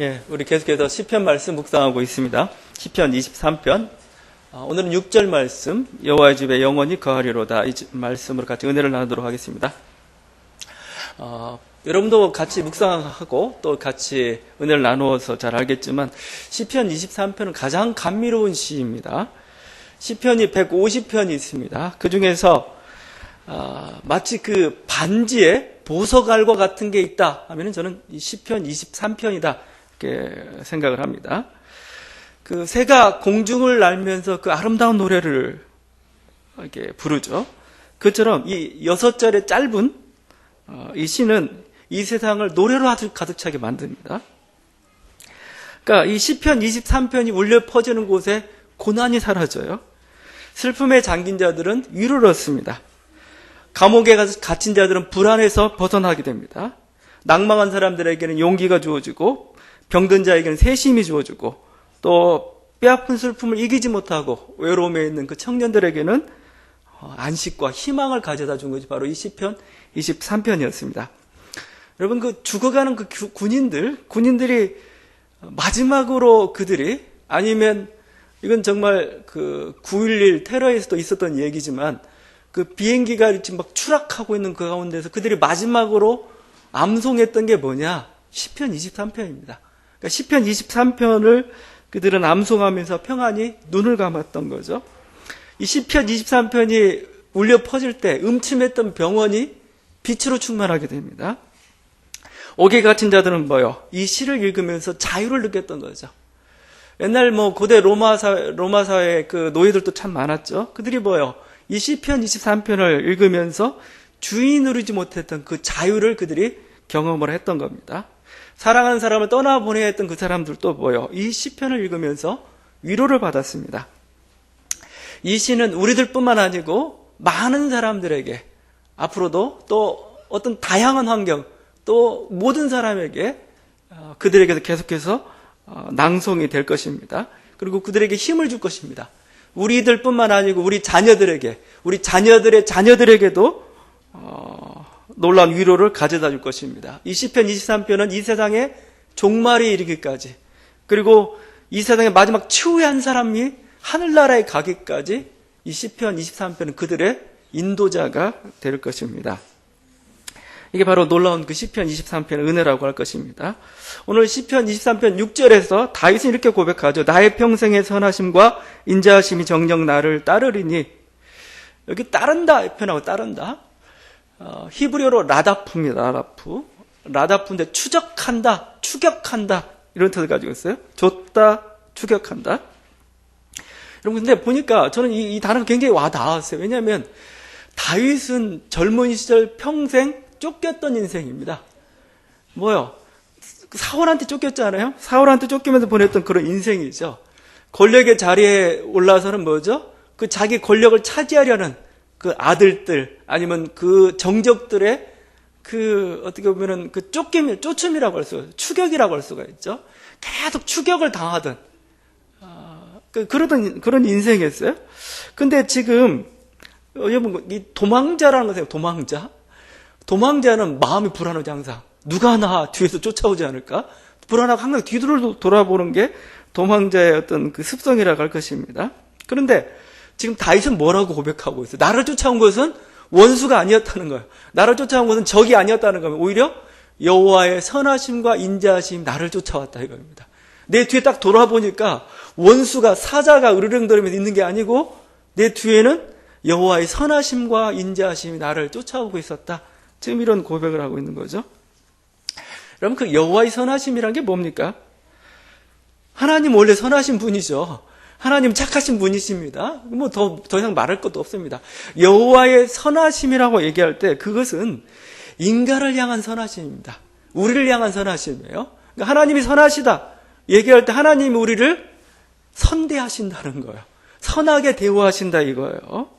예, 우리 계속해서 시편 말씀 묵상하고 있습니다. 시편 23편. 오늘은 6절 말씀, 여호와의 집에 영원히 거하리로다. 이 말씀으로 같이 은혜를 나누도록 하겠습니다. 여러분도 같이 묵상하고 또 같이 은혜를 나누어서 잘 알겠지만 시편 23편은 가장 감미로운 시입니다. 시편이 150편이 있습니다. 그 중에서 마치 그 반지에 보석알과 같은 게 있다 하면은 저는 이 시편 23편이다 이렇게 생각을 합니다. 그 새가 공중을 날면서 그 아름다운 노래를 이렇게 부르죠. 그처럼 이 6절의 짧은 이 시는 이 세상을 노래로 아주 가득 차게 만듭니다. 그러니까 이 시편 23편이 울려 퍼지는 곳에 고난이 사라져요. 슬픔에 잠긴 자들은 위로를 얻습니다. 감옥에 갇힌 자들은 불안에서 벗어나게 됩니다. 낭망한 사람들에게는 용기가 주어지고 병든 자에게는 새힘이 주어지고 또 뼈아픈 슬픔을 이기지 못하고 외로움에 있는 그 청년들에게는 안식과 희망을 가져다 준 것이 바로 이 시편 23편이었습니다. 여러분, 그 죽어가는 그 군인들이 마지막으로 그들이, 아니면 이건 정말 그 9.11 테러에서도 있었던 얘기지만 그 비행기가 이렇게 막 추락하고 있는 그 가운데서 그들이 마지막으로 암송했던 게 뭐냐? 시편 23편입니다. 그러니까 시편 23편을 그들은 암송하면서 평안히 눈을 감았던 거죠. 이 시편 23편이 울려 퍼질 때 음침했던 병원이 빛으로 충만하게 됩니다. 옥에 갇힌 자들은 뭐요? 이 시를 읽으면서 자유를 느꼈던 거죠. 옛날 고대 로마 사회의 그 노예들도 참 많았죠. 그들이 뭐요? 이 시편 23편을 읽으면서 주인 누리지 못했던 그 자유를 그들이 경험을 했던 겁니다. 사랑하는 사람을 떠나보내야 했던 그 사람들도 뭐요? 이 시편을 읽으면서 위로를 받았습니다. 이 시는 우리들뿐만 아니고 많은 사람들에게 앞으로도 또 어떤 다양한 환경, 또 모든 사람에게 그들에게서 계속해서 낭송이 될 것입니다. 그리고 그들에게 힘을 줄 것입니다. 우리들뿐만 아니고 우리 자녀들에게, 우리 자녀들의 자녀들에게도 놀라운 위로를 가져다 줄 것입니다. 이 시편 23편은 이 세상에 종말이 이르기까지, 그리고 이 세상의 마지막 최후의 한 사람이 하늘나라에 가기까지 이 시편 23편은 그들의 인도자가 될 것입니다. 이게 바로 놀라운 그 시편 23편의 은혜라고 할 것입니다. 오늘 시편 23편 6절에서 다윗은 이렇게 고백하죠. 나의 평생의 선하심과 인자하심이 정녕 나를 따르리니, 여기 따른다 표현하고 따른다. 히브리어로 라다프입니다. 라다프인데 추적한다, 추격한다 이런 뜻을 가지고 있어요. 줬다, 추격한다. 여러분, 근데 보니까 저는 이 단어가 굉장히 와닿았어요. 왜냐하면 다윗은 젊은 시절 평생 쫓겼던 인생입니다. 뭐요? 사울한테 쫓겼잖아요. 사울한테 쫓기면서 보냈던 그런 인생이죠. 권력의 자리에 올라서는 뭐죠? 그 자기 권력을 차지하려는 그 아들들, 아니면 그 정적들의 그 어떻게 보면은 그 쫓음이라고 할 수가 있어요. 추격이라고 할 수가 있죠. 계속 추격을 당하던 그런 인생이었어요. 근데 지금 여러분, 이 도망자라는 것은 도망자는 마음이 불안하지 항상. 누가 나 뒤에서 쫓아오지 않을까? 불안하고 항상 뒤를 돌아보는 게 도망자의 어떤 그 습성이라고 할 것입니다. 그런데 지금 다윗은 뭐라고 고백하고 있어요? 나를 쫓아온 것은 원수가 아니었다는 거예요. 나를 쫓아온 것은 적이 아니었다는 거예요. 오히려 여호와의 선하심과 인자하심이 나를 쫓아왔다 이겁니다. 내 뒤에 딱 돌아보니까 원수가, 사자가 으르렁거리면서 있는 게 아니고 내 뒤에는 여호와의 선하심과 인자하심이 나를 쫓아오고 있었다. 지금 이런 고백을 하고 있는 거죠. 여러분, 그 여호와의 선하심이란 게 뭡니까? 하나님 원래 선하신 분이죠. 하나님 착하신 분이십니다. 더 이상 말할 것도 없습니다. 여호와의 선하심이라고 얘기할 때 그것은 인간을 향한 선하심입니다. 우리를 향한 선하심이에요. 그러니까 하나님이 선하시다 얘기할 때 하나님이 우리를 선대하신다는 거예요. 선하게 대우하신다 이거예요.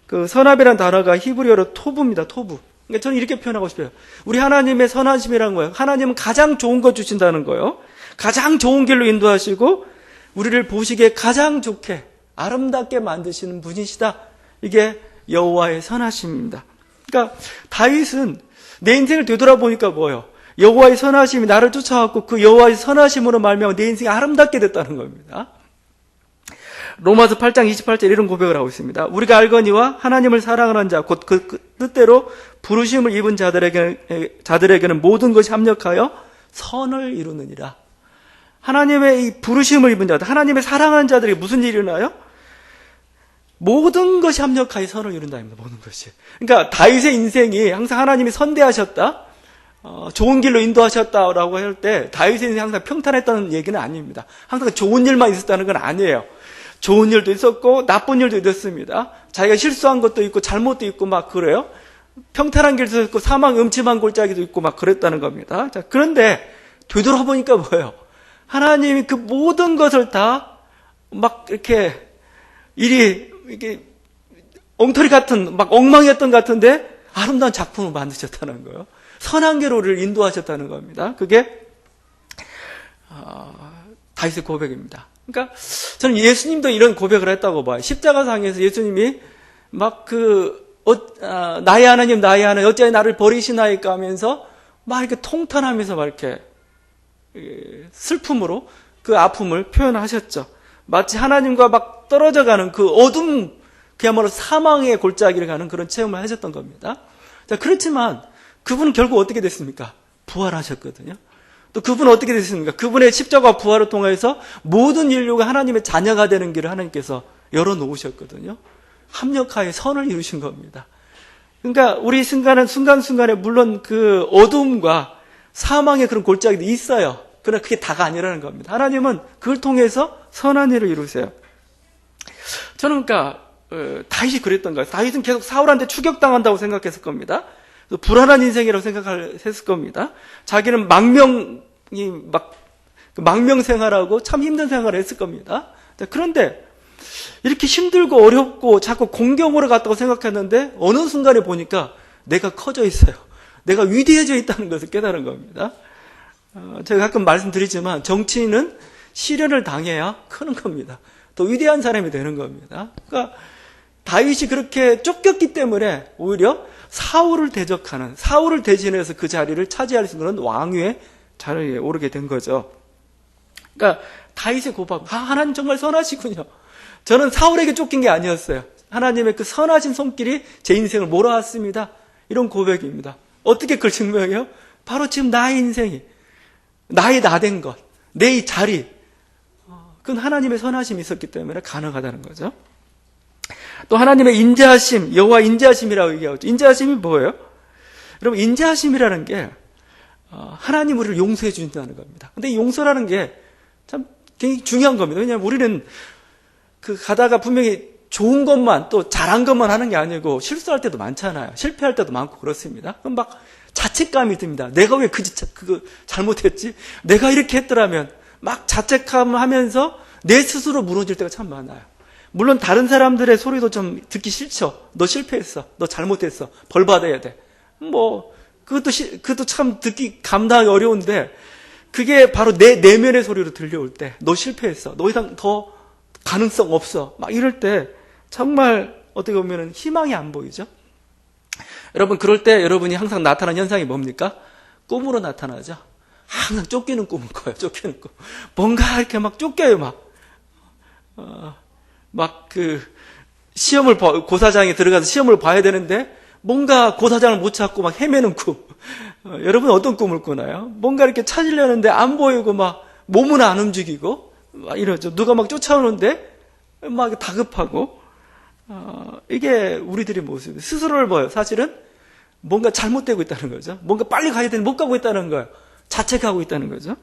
그 선합이라는 단어가 히브리어로 토부입니다. 토부. 그러니까 저는 이렇게 표현하고 싶어요. 우리 하나님의 선하심이라는 거예요. 하나님은 가장 좋은 거 주신다는 거예요. 가장 좋은 길로 인도하시고 우리를 보시기에 가장 좋게 아름답게 만드시는 분이시다. 이게 여호와의 선하심입니다. 그러니까 다윗은 내 인생을 되돌아보니까 뭐예요? 여호와의 선하심이 나를 쫓아왔고 그 여호와의 선하심으로 말미암아 내 인생이 아름답게 됐다는 겁니다. 로마서 8장 28절 이런 고백을 하고 있습니다. 우리가 알거니와 하나님을 사랑하는 자 곧 그 뜻대로 부르심을 입은 자들에게는 모든 것이 합력하여 선을 이루느니라. 하나님의 이 부르심을 입은 자들, 하나님의 사랑하는 자들에게 무슨 일이 일어나요? 모든 것이 합력하여 선을 이룬다입니다. 모든 것이. 그러니까 다윗의 인생이 항상 하나님이 선대하셨다, 좋은 길로 인도하셨다라고 할 때 다윗의 인생이 항상 평탄했다는 얘기는 아닙니다. 항상 좋은 일만 있었다는 건 아니에요. 좋은 일도 있었고 나쁜 일도 있었습니다. 자기가 실수한 것도 있고 잘못도 있고 막 그래요. 평탄한 길도 있고 사망 음침한 골짜기도 있고 막 그랬다는 겁니다. 자, 그런데 되돌아보니까 뭐예요? 하나님이 그 모든 것을 다 막 이렇게 이게 엉터리 같은 막 엉망이었던 것 같은데 아름다운 작품을 만드셨다는 거예요. 선한 길로 우리를 인도하셨다는 겁니다. 그게 다윗의 고백입니다. 그러니까 저는 예수님도 이런 고백을 했다고 봐요. 십자가상에서 예수님이 막 나의 하나님 어찌하여 나를 버리시나이까 하면서 막 이렇게 통탄하면서 막 이렇게 슬픔으로 그 아픔을 표현하셨죠. 마치 하나님과 막 떨어져가는 그 어둠, 그야말로 사망의 골짜기를 가는 그런 체험을 하셨던 겁니다. 자, 그렇지만 그분은 결국 어떻게 됐습니까? 부활하셨거든요. 또 그분은 어떻게 됐습니까? 그분의 십자가 부활을 통해서 모든 인류가 하나님의 자녀가 되는 길을 하나님께서 열어놓으셨거든요. 합력하여 선을 이루신 겁니다. 그러니까 우리 순간순간에 물론 그 어둠과 사망의 그런 골짜기도 있어요. 그러나 그게 다가 아니라는 겁니다. 하나님은 그걸 통해서 선한 일을 이루세요. 저는 그러니까 다윗이 그랬던 거예요. 다윗은 계속 사울한테 추격당한다고 생각했을 겁니다. 불안한 인생이라고 생각했을 겁니다. 자기는 망명 생활하고 참 힘든 생활을 했을 겁니다. 그런데 이렇게 힘들고 어렵고 자꾸 공경으로 갔다고 생각했는데 어느 순간에 보니까 내가 커져 있어요. 내가 위대해져 있다는 것을 깨달은 겁니다. 제가 가끔 말씀드리지만 정치인은 시련을 당해야 크는 겁니다. 더 위대한 사람이 되는 겁니다. 그러니까 다윗이 그렇게 쫓겼기 때문에 오히려 사울을 대신해서 그 자리를 차지할 수 있는 왕위의 자리에 오르게 된 거죠. 그러니까 다윗의 고백, 하나님 정말 선하시군요. 저는 사울에게 쫓긴 게 아니었어요. 하나님의 그 선하신 손길이 제 인생을 몰아왔습니다. 이런 고백입니다. 어떻게 그걸 증명해요? 바로 지금 나의 인생이, 나의 나된 것, 내 이 자리, 그건 하나님의 선하심이 있었기 때문에 가능하다는 거죠. 또 하나님의 인자하심, 여호와 인자하심이라고 얘기하죠. 인자하심이 뭐예요? 여러분, 인자하심이라는 게 하나님 우리를 용서해 준다는 겁니다. 근데 이 용서라는 게 참 굉장히 중요한 겁니다. 왜냐하면 우리는 가다가 분명히 좋은 것만 또 잘한 것만 하는 게 아니고 실수할 때도 많잖아요. 실패할 때도 많고 그렇습니다. 그럼 막 자책감이 듭니다. 내가 왜 그거 잘못했지? 내가 이렇게 했더라면 막 자책하면서 내 스스로 무너질 때가 참 많아요. 물론 다른 사람들의 소리도 좀 듣기 싫죠. 너 실패했어. 너 잘못했어. 벌 받아야 돼. 그것도 참 감당하기 어려운데 그게 바로 내 내면의 소리로 들려올 때 너 실패했어. 너 이상 더 가능성 없어. 막 이럴 때 정말 어떻게 보면 희망이 안 보이죠. 여러분 그럴 때 여러분이 항상 나타나는 현상이 뭡니까? 꿈으로 나타나죠. 항상 쫓기는 꿈을 꿔요. 쫓기는 꿈. 뭔가 이렇게 막 쫓겨요. 고사장에 들어가서 시험을 봐야 되는데 뭔가 고사장을 못 찾고 막 헤매는 꿈. 여러분 어떤 꿈을 꾸나요? 뭔가 이렇게 찾으려는데 안 보이고 막 몸은 안 움직이고 막 이러죠. 누가 막 쫓아오는데 막 다급하고 이게 우리들의 모습이에요. 스스로를 봐요. 사실은 뭔가 잘못되고 있다는 거죠. 뭔가 빨리 가야 되는데 못 가고 있다는 거예요. 자책하고 있다는 거죠.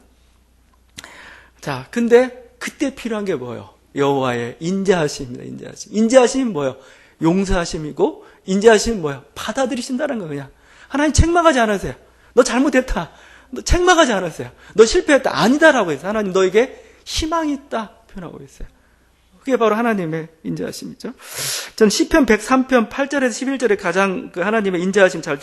자, 근데 그때 필요한 게 뭐예요? 여호와의 인자하심입니다. 인자하심. 인자하심이 뭐예요? 용서하심이고 인자하심이 뭐예요? 받아들이신다는 거예요. 그냥 하나님 책망하지 않으세요. 너 잘못했다. 너 책망하지 않으세요. 너 실패했다. 아니다라고 해서 하나님 너에게 희망이 있다 표현하고 있어요. 그게 바로 하나님의 인자하심이죠. 전 시편 103편 8절에서 11절에 가장 그 하나님의 인자하심 잘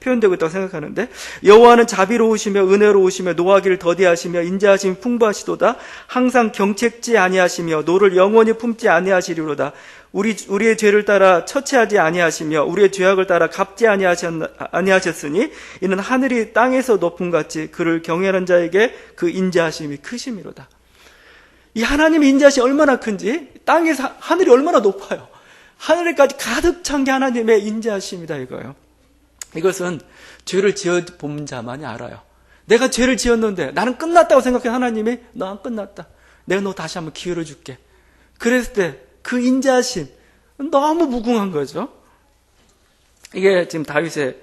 표현되고 있다고 생각하는데, 여호와는 자비로우시며 은혜로우시며 노하기를 더디하시며 인자하심이 풍부하시도다. 항상 경책지 아니하시며 노를 영원히 품지 아니하시리로다. 우리의 죄를 따라 처치하지 아니하시며 우리의 죄악을 따라 갚지 아니하셨으니 이는 하늘이 땅에서 높음 같이 그를 경외하는 자에게 그 인자하심이 크심이로다. 이 하나님의 인자하심이 얼마나 큰지, 땅에서 하늘이 얼마나 높아요. 하늘에까지 가득 찬 게 하나님의 인자하심이다 이거예요. 이것은 죄를 지어본 자만이 알아요. 내가 죄를 지었는데 나는 끝났다고 생각해. 하나님이 너 안 끝났다, 내가 너 다시 한번 기회를 줄게. 그랬을 때 그 인자하심 너무 무궁한 거죠. 이게 지금 다윗의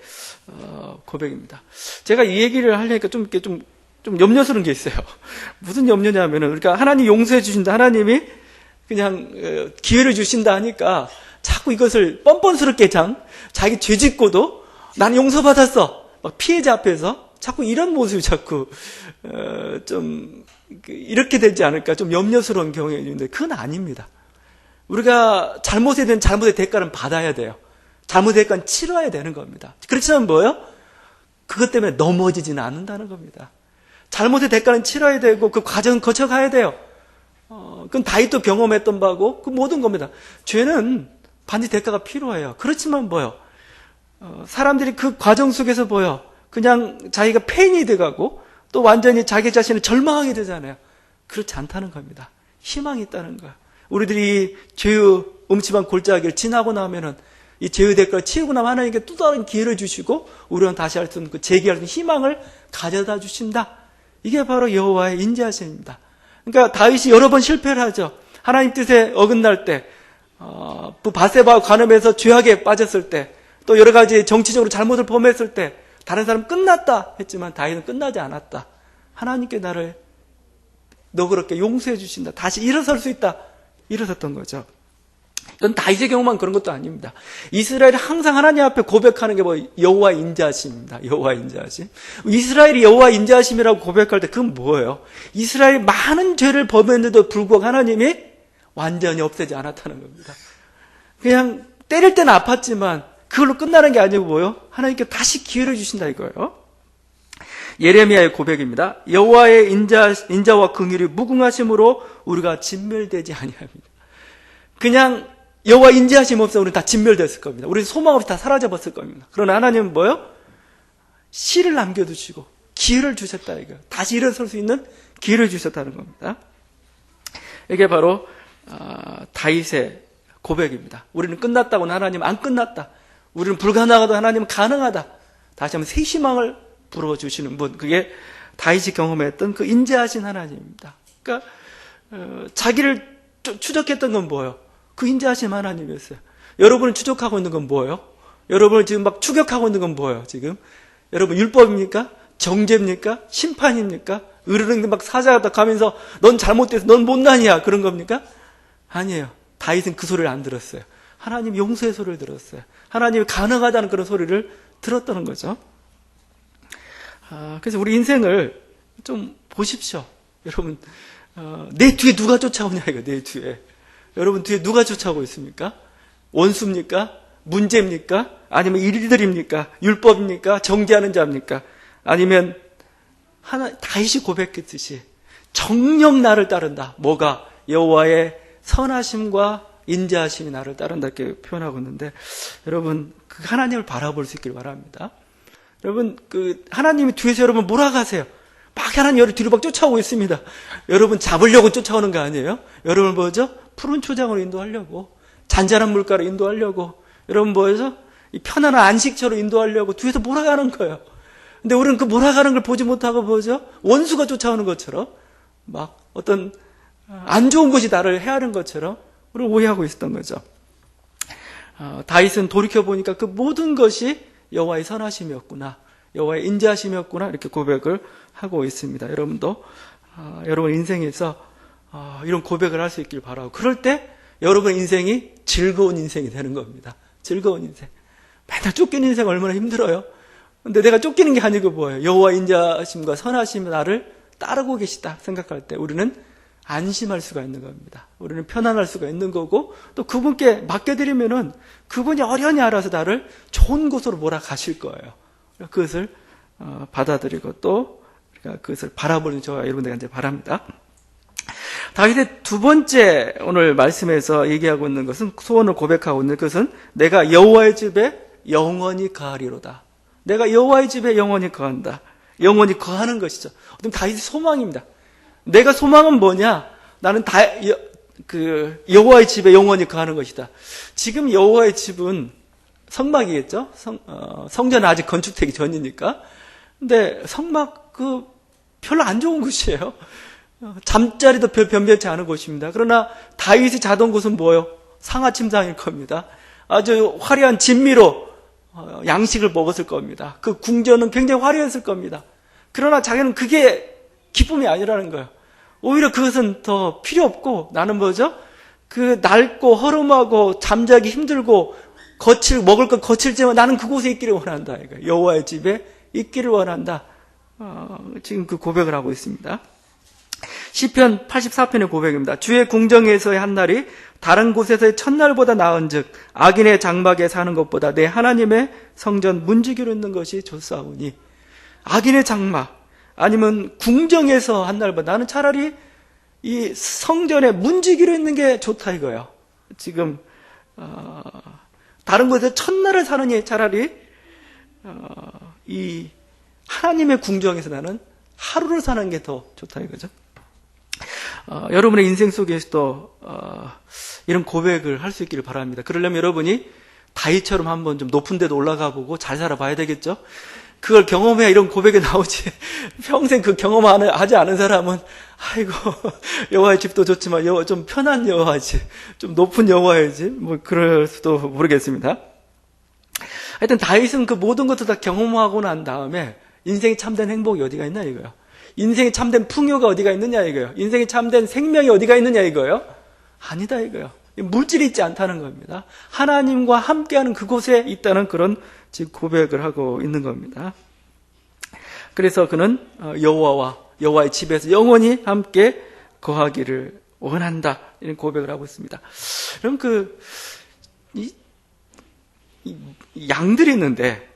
고백입니다. 제가 이 얘기를 하려니까 좀 염려스러운 게 있어요. 무슨 염려냐면은, 그러니까 하나님 용서해 주신다, 하나님이 그냥 기회를 주신다 하니까 자꾸 이것을 뻔뻔스럽게 자기 죄 짓고도 나는 용서받았어, 막 피해자 앞에서 자꾸 이런 모습이 자꾸 좀 이렇게 되지 않을까 좀 염려스러운 경우가 있는데, 그건 아닙니다. 우리가 잘못에 대한 잘못의 대가는 받아야 돼요. 잘못의 대가는 치러야 되는 겁니다. 그렇지만 뭐예요? 그것 때문에 넘어지지는 않는다는 겁니다. 잘못의 대가는 치러야 되고 그 과정은 거쳐가야 돼요. 그건 다윗도 경험했던 바고 그 모든 겁니다. 죄는 반드시 대가가 필요해요. 그렇지만 뭐예요? 사람들이 그 과정 속에서 뭐예요? 그냥 자기가 패인이 돼가고 또 완전히 자기 자신을 절망하게 되잖아요. 그렇지 않다는 겁니다. 희망이 있다는 거예요. 우리들이 죄의 음침한 골짜기를 지나고 나면은 이 죄의 대가를 치우고 나면 하나님께 또 다른 기회를 주시고 우리는 다시 할 수 있는 그 재기할 수 있는 희망을 가져다 주신다. 이게 바로 여호와의 인자하심입니다. 그러니까 다윗이 여러 번 실패를 하죠. 하나님 뜻에 어긋날 때, 바세바와 관음해서 죄악에 빠졌을 때, 또 여러 가지 정치적으로 잘못을 범했을 때, 다른 사람 끝났다 했지만 다윗은 끝나지 않았다. 하나님께 나를 너그럽게 용서해 주신다. 다시 일어설 수 있다. 일어섰던 거죠. 이건 다윗의 경우만 그런 것도 아닙니다. 이스라엘이 항상 하나님 앞에 고백하는 게 여호와의 인자하심입니다. 여호와의 인자하심. 이스라엘이 여호와의 인자하심이라고 고백할 때 그건 뭐예요? 이스라엘이 많은 죄를 범했는데도 불구하고 하나님이 완전히 없애지 않았다는 겁니다. 그냥 때릴 때는 아팠지만 그걸로 끝나는 게 아니고 뭐예요? 하나님께 다시 기회를 주신다 이거예요. 예레미야의 고백입니다. 여호와의 인자와 긍휼이 무궁하심으로 우리가 진멸되지 아니합니다. 그냥 여호와 인자하심 없어 우리는 다 진멸됐을 겁니다. 우리 소망 없이 다 사라져버렸을 겁니다. 그러나 하나님은 뭐예요? 씨를 남겨두시고 기회를 주셨다 이거예요. 다시 일어설 수 있는 기회를 주셨다는 겁니다. 이게 바로 다윗의 고백입니다. 우리는 끝났다고는 하나님은 안 끝났다. 우리는 불가능하다, 하나님은 가능하다. 다시 한번 새 희망을 불어주시는 분, 그게 다윗이 경험했던 그 인자하신 하나님입니다. 그러니까 자기를 추적했던 건 뭐예요? 그 인자하신 하나님이었어요. 여러분을 추적하고 있는 건 뭐예요? 여러분을 지금 막 추격하고 있는 건 뭐예요? 지금 여러분 율법입니까? 정죄입니까? 심판입니까? 으르릉 막 사자가 가면서 넌 잘못돼서 넌 못난이야 그런 겁니까? 아니에요. 다윗은 그 소리를 안 들었어요. 하나님 용서의 소리를 들었어요. 하나님이 가능하다는 그런 소리를 들었다는 거죠. 그래서 우리 인생을 좀 보십시오. 여러분, 내 뒤에 누가 쫓아오냐 이거, 내 뒤에. 여러분 뒤에 누가 쫓아오고 있습니까? 원수입니까? 문제입니까? 아니면 일들입니까? 율법입니까? 정죄하는 자입니까? 아니면 다윗이 고백했듯이 정녕 나를 따른다. 뭐가? 여호와의 선하심과 인자하심이 나를 따른다 이렇게 표현하고 있는데, 여러분 그 하나님을 바라볼 수 있길 바랍니다. 여러분 그 하나님이 뒤에서 여러분 몰아가세요. 막 하나님 여러분 뒤로 막 쫓아오고 있습니다. 여러분 잡으려고 쫓아오는 거 아니에요? 여러분 뭐죠? 푸른 초장으로 인도하려고, 잔잔한 물가로 인도하려고, 여러분 뭐죠? 이 편안한 안식처로 인도하려고 뒤에서 몰아가는 거예요. 근데 우리는 그 몰아가는 걸 보지 못하고 뭐죠? 원수가 쫓아오는 것처럼 막 어떤 안 좋은 것이 나를 헤아린 것처럼 우리를 오해하고 있었던 거죠. 다윗은 돌이켜보니까 그 모든 것이 여호와의 선하심이었구나, 여호와의 인자하심이었구나 이렇게 고백을 하고 있습니다. 여러분도 여러분 인생에서 이런 고백을 할 수 있길 바라고, 그럴 때 여러분 인생이 즐거운 인생이 되는 겁니다. 즐거운 인생. 맨날 쫓기는 인생 얼마나 힘들어요. 근데 내가 쫓기는 게 아니고 뭐예요? 여호와 인자하심과 선하심이 나를 따르고 계시다 생각할 때 우리는 안심할 수가 있는 겁니다. 우리는 편안할 수가 있는 거고, 또 그분께 맡겨드리면은 그분이 어련히 알아서 나를 좋은 곳으로 몰아가실 거예요. 그것을 받아들이고 또 그것을 바라보는 저와 여러분들이 이제 바랍니다. 다윗의 두 번째 오늘 말씀에서 얘기하고 있는 것은, 소원을 고백하고 있는 것은, 내가 여호와의 집에 영원히 거하리로다. 내가 여호와의 집에 영원히 거한다. 영원히 거하는 것이죠. 어떤 다윗의 소망입니다. 내가 소망은 뭐냐? 나는 여호와의 집에 영원히 거하는 것이다. 지금 여호와의 집은 성막이겠죠? 성전은 아직 건축되기 전이니까. 근데 성막 별로 안 좋은 곳이에요. 잠자리도 별 변변치 않은 곳입니다. 그러나 다윗이 자던 곳은 뭐예요? 상하침상일 겁니다. 아주 화려한 진미로 양식을 먹었을 겁니다. 그 궁전은 굉장히 화려했을 겁니다. 그러나 자기는 그게 기쁨이 아니라는 거예요. 오히려 그것은 더 필요 없고, 나는 뭐죠? 그 낡고 허름하고 잠자기 힘들고 먹을 것 거칠지만 나는 그곳에 있기를 원한다. 여호와의 집에 있기를 원한다. 지금 그 고백을 하고 있습니다. 시편 84편의 고백입니다. 주의 궁정에서의 한 날이 다른 곳에서의 첫날보다 나은즉 악인의 장막에 사는 것보다 내 하나님의 성전 문지기로 있는 것이 좋사오니. 악인의 장막 아니면 궁정에서 한 날보다 나는 차라리 이 성전에 문지기로 있는 게 좋다 이거예요. 지금 다른 곳에서 첫날을 사느니 차라리 이 하나님의 궁정에서 나는 하루를 사는 게 더 좋다 이거죠. 여러분의 인생 속에서도 이런 고백을 할 수 있기를 바랍니다. 그러려면 여러분이 다윗처럼 한번 좀 높은 데도 올라가 보고 잘 살아봐야 되겠죠. 그걸 경험해야 이런 고백이 나오지. 평생 그 경험하지 않은 사람은 아이고 여호와의 집도 좋지만 좀 편한 여호와의 집, 좀 높은 여호와의 집, 뭐 그럴 수도 모르겠습니다. 하여튼 다윗은 그 모든 것을 다 경험하고 난 다음에 인생이 참된 행복이 어디가 있나 이거예요. 인생이 참된 풍요가 어디가 있느냐 이거예요. 인생이 참된 생명이 어디가 있느냐 이거예요. 아니다 이거예요. 물질이 있지 않다는 겁니다. 하나님과 함께하는 그곳에 있다는 그런 지금 고백을 하고 있는 겁니다. 그래서 그는 여호와의 집에서 영원히 함께 거하기를 원한다 이런 고백을 하고 있습니다. 그럼 양들이 있는데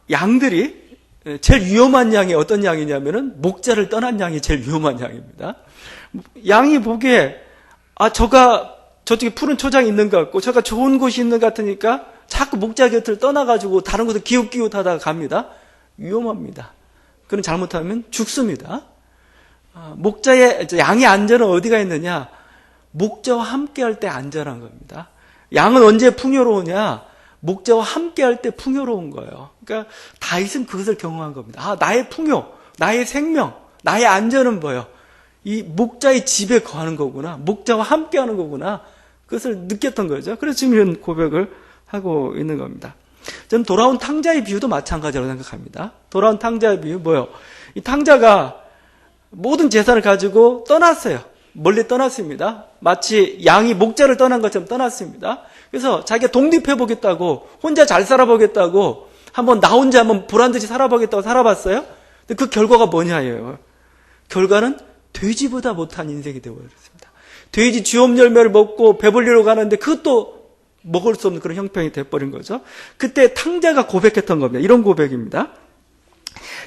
양들이 제일 위험한 양이 어떤 양이냐면은 목자를 떠난 양이 제일 위험한 양입니다. 양이 보기에 저쪽에 푸른 초장이 있는 것 같고 저가 좋은 곳이 있는 것 같으니까 자꾸 목자 곁을 떠나가지고 다른 곳에 기웃기웃하다가 갑니다. 위험합니다. 그는 잘못하면 죽습니다. 양의 안전은 어디가 있느냐? 목자와 함께할 때 안전한 겁니다. 양은 언제 풍요로우냐? 목자와 함께할 때 풍요로운 거예요. 그러니까 다윗은 그것을 경험한 겁니다. 나의 풍요, 나의 생명, 나의 안전은 뭐예요? 이 목자의 집에 거하는 거구나. 목자와 함께하는 거구나. 그것을 느꼈던 거죠. 그래서 지금 이런 고백을 하고 있는 겁니다. 저는 돌아온 탕자의 비유도 마찬가지라고 생각합니다. 돌아온 탕자의 비유 뭐예요? 이 탕자가 모든 재산을 가지고 떠났어요. 멀리 떠났습니다. 마치 양이 목자를 떠난 것처럼 떠났습니다. 그래서 자기가 독립해보겠다고, 혼자 잘 살아보겠다고, 나 혼자 한번 보란듯이 살아보겠다고 살아봤어요. 근데 그 결과가 뭐냐예요. 결과는 돼지보다 못한 인생이 되어버렸습니다. 돼지 쥐엄 열매를 먹고 배불리러 가는데 그것도 먹을 수 없는 그런 형편이 돼버린 거죠. 그때 탕자가 고백했던 겁니다. 이런 고백입니다.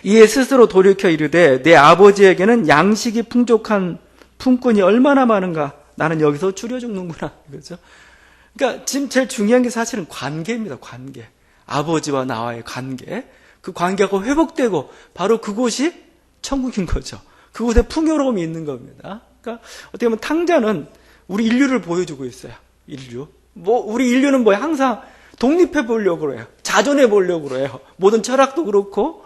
이에 스스로 돌이켜 이르되 내 아버지에게는 양식이 풍족한 품꾼이 얼마나 많은가. 나는 여기서 줄여 죽는구나. 이거죠. 그러니까 지금 제일 중요한 게 사실은 관계입니다. 관계. 아버지와 나와의 관계. 그 관계가 회복되고 바로 그곳이 천국인 거죠. 그곳에 풍요로움이 있는 겁니다. 그러니까 어떻게 보면 탕자는 우리 인류를 보여주고 있어요. 인류. 우리 인류는 항상 독립해 보려고 해요. 자존해 보려고 해요. 모든 철학도 그렇고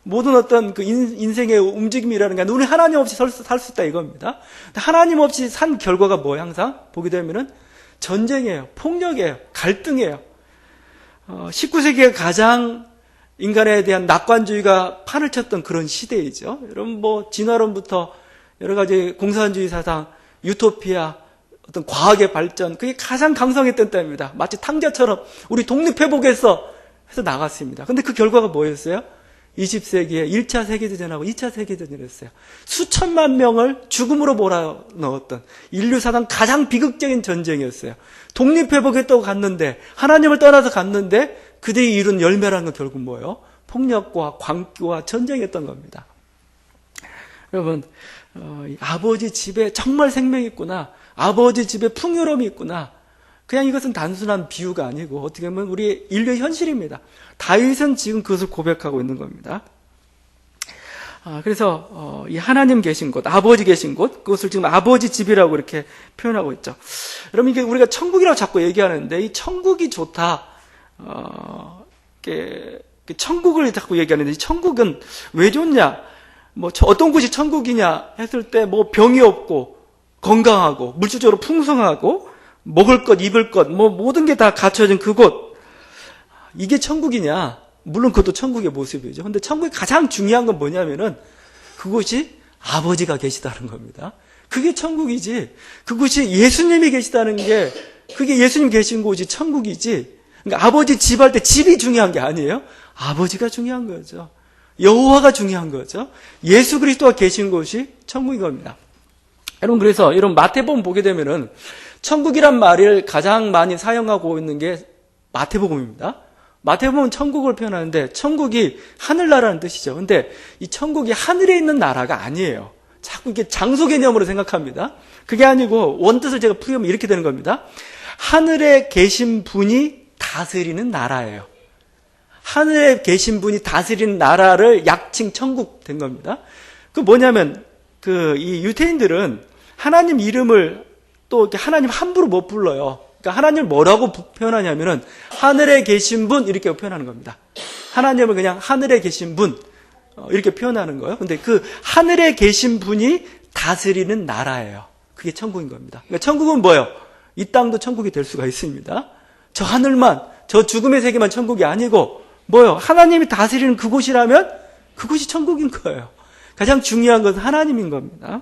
모든 어떤 그 인생의 움직임이라는 게 우리 하나님 없이 살 수 있다 이겁니다. 하나님 없이 산 결과가 뭐예요? 항상 보게 되면은 전쟁이에요. 폭력이에요. 갈등이에요. 19세기가 가장 인간에 대한 낙관주의가 판을 쳤던 그런 시대이죠. 여러분 진화론부터 여러 가지 공산주의 사상, 유토피아, 어떤 과학의 발전, 그게 가장 강성했던 때입니다. 마치 탕자처럼 우리 독립해보겠어 해서 나갔습니다. 근데 그 결과가 뭐였어요? 20세기에 1차 세계대전하고 2차 세계대전을 했어요. 수천만 명을 죽음으로 몰아넣었던 인류 사상 가장 비극적인 전쟁이었어요. 독립회복했다고 갔는데, 하나님을 떠나서 갔는데 그들이 이룬 열매라는 건 결국 뭐예요? 폭력과 광기와 전쟁이었던 겁니다. 여러분, 아버지 집에 정말 생명이 있구나, 아버지 집에 풍요로움이 있구나, 그냥 이것은 단순한 비유가 아니고 어떻게 보면 우리 인류의 현실입니다. 다윗은 지금 그것을 고백하고 있는 겁니다. 그래서 이 하나님 계신 곳, 아버지 계신 곳, 그것을 지금 아버지 집이라고 이렇게 표현하고 있죠. 여러분, 이게 우리가 천국이라고 자꾸 얘기하는데 이 천국이 좋다, 천국을 자꾸 얘기하는데 이 천국은 왜 좋냐? 뭐 어떤 곳이 천국이냐 했을 때 뭐 병이 없고 건강하고 물질적으로 풍성하고 먹을 것, 입을 것, 뭐 모든 게 다 갖춰진 그곳, 이게 천국이냐? 물론 그것도 천국의 모습이죠. 근데 천국의 가장 중요한 건 뭐냐면은 그곳이 아버지가 계시다는 겁니다. 그게 천국이지. 그곳이 예수님이 계시다는 게, 그게 예수님 계신 곳이 천국이지. 그러니까 아버지 집 할 때 집이 중요한 게 아니에요. 아버지가 중요한 거죠. 여호와가 중요한 거죠. 예수 그리스도가 계신 곳이 천국인 겁니다. 여러분, 그래서 이런 마태복음 보게 되면은 천국이란 말을 가장 많이 사용하고 있는 게 마태복음입니다. 마태복음은 천국을 표현하는데 천국이 하늘나라는 뜻이죠. 근데 이 천국이 하늘에 있는 나라가 아니에요. 자꾸 이게 장소 개념으로 생각합니다. 그게 아니고 원뜻을 제가 풀이하면 이렇게 되는 겁니다. 하늘에 계신 분이 다스리는 나라예요. 하늘에 계신 분이 다스리는 나라를 약칭 천국 된 겁니다. 그 뭐냐면 이 유태인들은 하나님 이름을 또 이렇게 하나님 함부로 못 불러요. 그러니까 하나님을 뭐라고 표현하냐면은 하늘에 계신 분 이렇게 표현하는 겁니다. 하나님을 그냥 하늘에 계신 분 이렇게 표현하는 거예요. 근데 그 하늘에 계신 분이 다스리는 나라예요. 그게 천국인 겁니다. 그러니까 천국은 뭐예요? 이 땅도 천국이 될 수가 있습니다. 저 하늘만, 저 죽음의 세계만 천국이 아니고 뭐예요? 하나님이 다스리는 그곳이라면 그곳이 천국인 거예요. 가장 중요한 것은 하나님인 겁니다.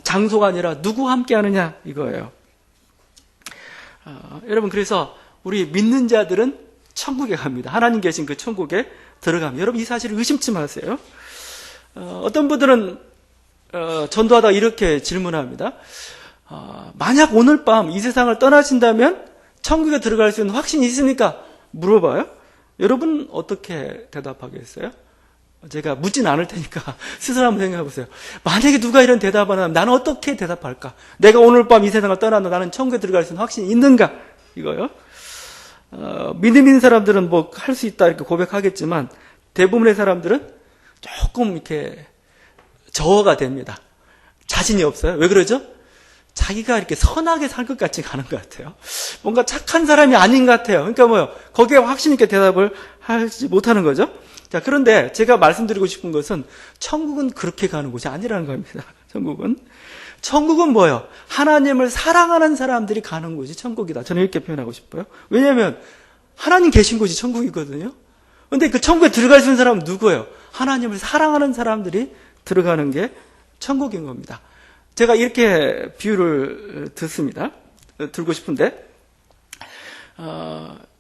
장소가 아니라 누구와 함께 하느냐 이거예요. 여러분, 그래서 우리 믿는 자들은 천국에 갑니다. 하나님 계신 그 천국에 들어갑니다. 여러분, 이 사실을 의심치 마세요. 어떤 분들은 전도하다 이렇게 질문합니다. 만약 오늘 밤 이 세상을 떠나신다면 천국에 들어갈 수 있는 확신이 있습니까? 물어봐요. 여러분 어떻게 대답하겠어요? 제가 묻진 않을 테니까 스스로 한번 생각해 보세요. 만약에 누가 이런 대답을 하면 나는 어떻게 대답할까? 내가 오늘 밤 이 세상을 떠나도 나는 천국에 들어갈 수 있는 확신이 있는가? 이거요. 믿는 사람들은 뭐 할 수 있다 이렇게 고백하겠지만 대부분의 사람들은 조금 이렇게 저어가 됩니다. 자신이 없어요. 왜 그러죠? 자기가 이렇게 선하게 살 것 같지 않은 것 같아요. 뭔가 착한 사람이 아닌 것 같아요. 그러니까 뭐요? 거기에 확신 있게 대답을 하지 못하는 거죠. 자, 그런데 제가 말씀드리고 싶은 것은 천국은 그렇게 가는 곳이 아니라는 겁니다. 천국은 뭐예요? 하나님을 사랑하는 사람들이 가는 곳이 천국이다. 저는 이렇게 표현하고 싶어요. 왜냐하면 하나님 계신 곳이 천국이거든요. 그런데 그 천국에 들어갈 수 있는 사람은 누구예요? 하나님을 사랑하는 사람들이 들어가는 게 천국인 겁니다. 제가 이렇게 비유를 들고 싶은데,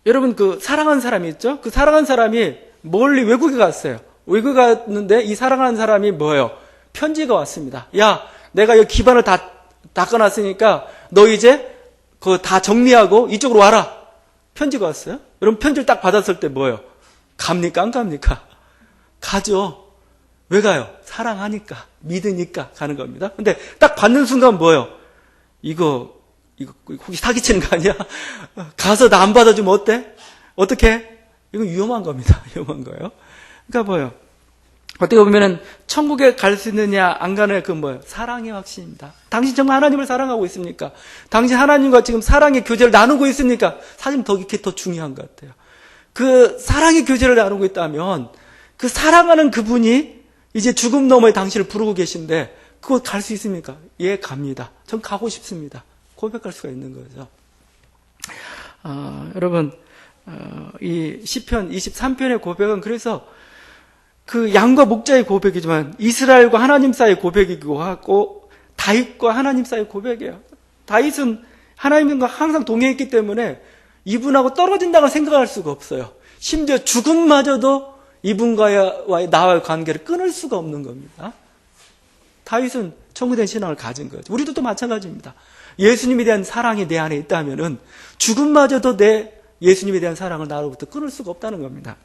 여러분 그 사랑하는 사람이 있죠? 그 사랑하는 사람이 멀리 외국에 갔어요. 외국에 갔는데 이 사랑하는 사람이 뭐예요? 편지가 왔습니다. 야, 내가 여기 기반을 다 닦아놨으니까 너 이제 그거 다 정리하고 이쪽으로 와라. 편지가 왔어요. 여러분 편지를 딱 받았을 때 뭐예요? 갑니까? 안 갑니까? 가죠. 왜 가요? 사랑하니까, 믿으니까 가는 겁니다. 근데 딱 받는 순간 뭐예요? 이거 혹시 사기치는 거 아니야? 가서 나 안 받아주면 어때? 어떻게? 이거 위험한 겁니다. 위험한 거예요. 그러니까 뭐예요? 어떻게 보면은 천국에 갈 수 있느냐 안 가느냐 그건 뭐예요? 사랑의 확신입니다. 당신 정말 하나님을 사랑하고 있습니까? 당신 하나님과 지금 사랑의 교제를 나누고 있습니까? 사실 더 중요한 것 같아요. 그 사랑의 교제를 나누고 있다면 그 사랑하는 그분이 이제 죽음 너머에 당신을 부르고 계신데 그곳 갈 수 있습니까? 예, 갑니다. 전 가고 싶습니다. 고백할 수가 있는 거죠. 여러분, 이 시편 23편의 고백은 그래서 그 양과 목자의 고백이지만 이스라엘과 하나님 사이의 고백이기도 하고 다윗과 하나님 사이의 고백이에요. 다윗은 하나님과 항상 동행했기 때문에 이분하고 떨어진다고 생각할 수가 없어요. 심지어 죽음마저도 이분과의 나와의 관계를 끊을 수가 없는 겁니다. 다윗은 청구된 신앙을 가진 거죠. 우리도 또 마찬가지입니다. 예수님에 대한 사랑이 내 안에 있다면은 죽음마저도 내 예수님에 대한 사랑을 나로부터 끊을 수가 없다는 겁니다.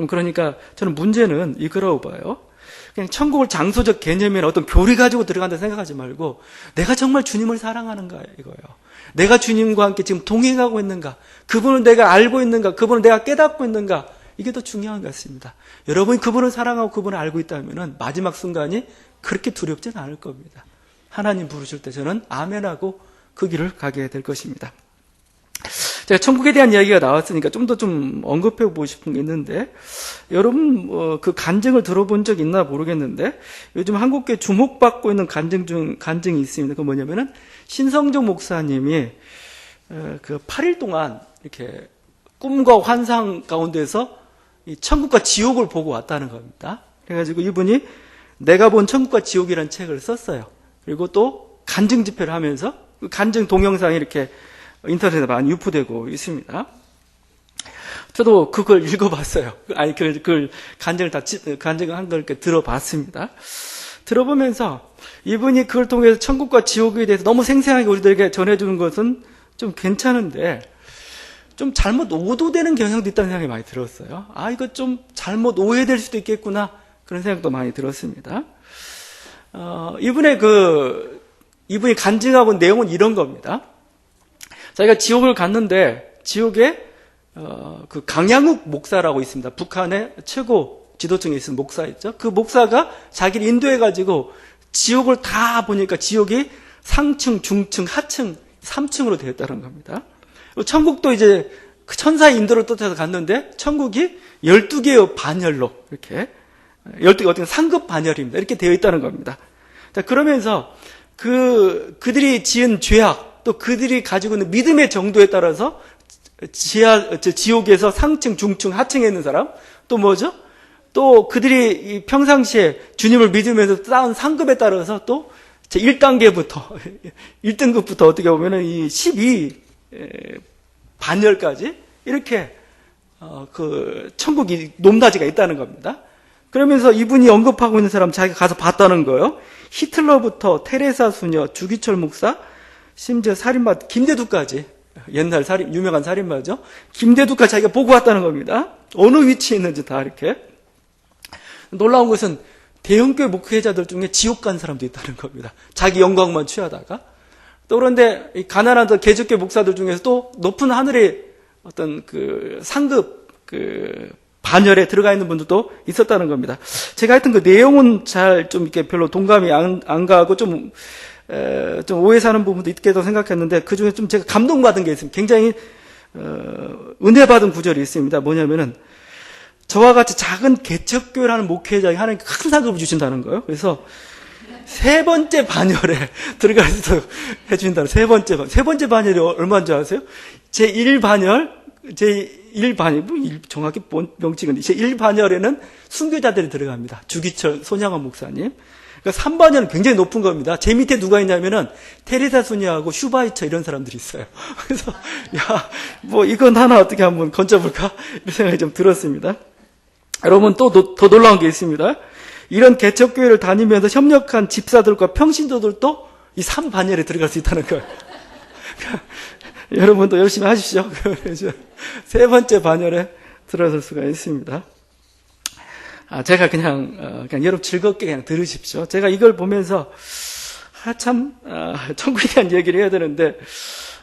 그러니까 저는 문제는 이거라고 봐요. 그냥 천국을 장소적 개념이나 어떤 교리 가지고 들어간다 생각하지 말고 내가 정말 주님을 사랑하는가 이거예요. 내가 주님과 함께 지금 동행하고 있는가, 그분을 내가 알고 있는가, 그분을 내가 깨닫고 있는가, 이게 더 중요한 것 같습니다. 여러분이 그분을 사랑하고 그분을 알고 있다면 마지막 순간이 그렇게 두렵지는 않을 겁니다. 하나님 부르실 때 저는 아멘하고 그 길을 가게 될 것입니다. 제가 천국에 대한 이야기가 나왔으니까 좀 더 언급해 보고 싶은 게 있는데, 여러분 그 간증을 들어본 적 있나 모르겠는데 요즘 한국교회 주목받고 있는 간증이 있습니다. 그 뭐냐면은 신성종 목사님이 그 8일 동안 이렇게 꿈과 환상 가운데서 이 천국과 지옥을 보고 왔다는 겁니다. 그래가지고 이분이 내가 본 천국과 지옥이라는 책을 썼어요. 그리고 또 간증 집회를 하면서 그 간증 동영상이 이렇게 인터넷에 많이 유포되고 있습니다. 저도 그걸 읽어봤어요. 아니, 그걸 간증한 걸 이렇게 들어봤습니다. 들어보면서 이분이 그걸 통해서 천국과 지옥에 대해서 너무 생생하게 우리들에게 전해주는 것은 좀 괜찮은데, 좀 잘못 오도되는 경향도 있다는 생각이 많이 들었어요. 이거 좀 잘못 오해될 수도 있겠구나. 그런 생각도 많이 들었습니다. 이분이 간증하고 온 내용은 이런 겁니다. 자기가 지옥을 갔는데, 지옥에, 그 강양욱 목사라고 있습니다. 북한의 최고 지도층에 있는 목사 있죠. 그 목사가 자기를 인도해가지고 지옥을 다 보니까 지옥이 상층, 중층, 하층, 3층으로 되어 있다는 겁니다. 천국도 이제 그 천사의 인도를 떠나서 갔는데 천국이 12개의 반열로 이렇게 12개 어떤 상급 반열입니다. 이렇게 되어 있다는 겁니다. 자, 그러면서 그들이 지은 죄악 또 그들이 가지고 있는 믿음의 정도에 따라서 지옥에서 상층, 중층, 하층에 있는 사람 또 뭐죠? 또 그들이 평상시에 주님을 믿으면서 쌓은 상급에 따라서 또 1단계부터 1등급부터 어떻게 보면은 이 12 반열까지 이렇게 그 천국이 높낮이가 있다는 겁니다. 그러면서 이분이 언급하고 있는 사람 자기가 가서 봤다는 거예요. 히틀러부터 테레사 수녀, 주기철 목사, 심지어 살인마 김대두까지, 옛날 유명한 살인마죠. 김대두까지 자기가 보고 왔다는 겁니다. 어느 위치에 있는지 다 이렇게. 놀라운 것은 대형교회 목회자들 중에 지옥 간 사람도 있다는 겁니다. 자기 영광만 취하다가. 또 그런데 가난한 개척교회 목사들 중에서 또 높은 하늘의 어떤 그 상급 반열에 들어가 있는 분들도 있었다는 겁니다. 제가 하여튼 그 내용은 잘 좀 이렇게 별로 동감이 안 가고 좀 오해 사는 부분도 있겠다고 생각했는데 그 중에 좀 제가 감동받은 게 있습니다. 굉장히 은혜 받은 구절이 있습니다. 뭐냐면은 저와 같이 작은 개척교회라는 목회자에게 하나님께 큰 상급을 주신다는 거예요. 그래서 세 번째 반열에 들어갈 수 해주신다는 세 번째 반열이 얼마인 줄 아세요? 제1반열, 정확히 명칭은 제1반열에는 순교자들이 들어갑니다. 주기철 손양원 목사님. 그러니까 3반열은 굉장히 높은 겁니다. 제 밑에 누가 있냐면은 테레사 수녀하고 슈바이처 이런 사람들이 있어요. 그래서 이건 하나 어떻게 한번 건져볼까 이런 생각이 좀 들었습니다. 여러분 또 더 놀라운 게 있습니다. 이런 개척교회를 다니면서 협력한 집사들과 평신도들도 이 3반열에 들어갈 수 있다는 거예요. 여러분도 열심히 하십시오. 세 번째 반열에 들어설 수가 있습니다. 제가 그냥 여러분 즐겁게 그냥 들으십시오. 제가 이걸 보면서 천국에 대한 얘기를 해야 되는데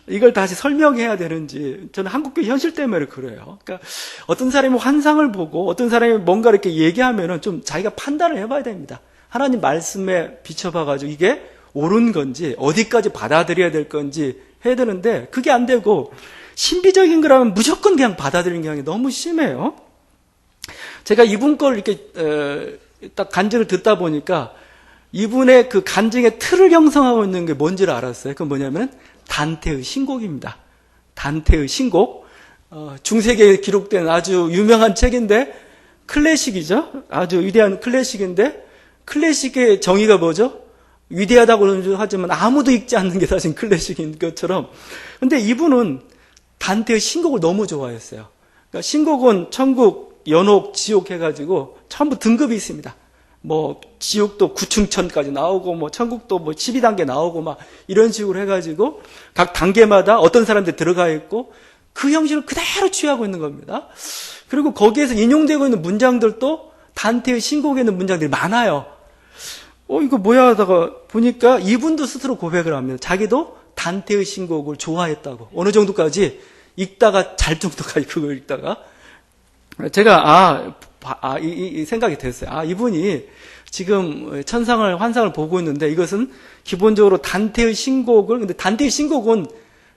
이걸 다시 설명해야 되는지 저는 한국교회 현실 때문에 그래요. 그러니까 어떤 사람이 환상을 보고 어떤 사람이 뭔가 이렇게 얘기하면은 좀 자기가 판단을 해봐야 됩니다. 하나님 말씀에 비춰봐가지고 이게 옳은 건지 어디까지 받아들여야 될 건지 해야 되는데 그게 안 되고 신비적인 거라면 무조건 그냥 받아들이는 경향이 너무 심해요. 제가 이분 걸 이렇게 딱 간증을 듣다 보니까 이분의 그 간증의 틀을 형성하고 있는 게 뭔지를 알았어요. 그건 뭐냐면 단테의 신곡입니다. 단테의 신곡. 중세기에 기록된 아주 유명한 책인데 클래식이죠. 아주 위대한 클래식인데 클래식의 정의가 뭐죠? 위대하다고 하지만 아무도 읽지 않는 게 사실 클래식인 것처럼. 근데 이분은 단테의 신곡을 너무 좋아했어요. 그러니까 신곡은 천국 연옥, 지옥 해가지고 전부 등급이 있습니다. 뭐 지옥도 9층천까지 나오고 뭐 천국도 뭐 12단계 나오고 막 이런 식으로 해가지고 각 단계마다 어떤 사람들이 들어가 있고 그 형식을 그대로 취하고 있는 겁니다. 그리고 거기에서 인용되고 있는 문장들도 단테의 신곡에 있는 문장들이 많아요. 이거 뭐야 하다가 보니까 이분도 스스로 고백을 합니다. 자기도 단테의 신곡을 좋아했다고. 어느 정도까지 읽다가 잘 정도까지 그걸 읽다가 제가 이 생각이 됐어요. 이분이 지금 천상을 환상을 보고 있는데 이것은 기본적으로 단테의 신곡을 근데 단테의 신곡은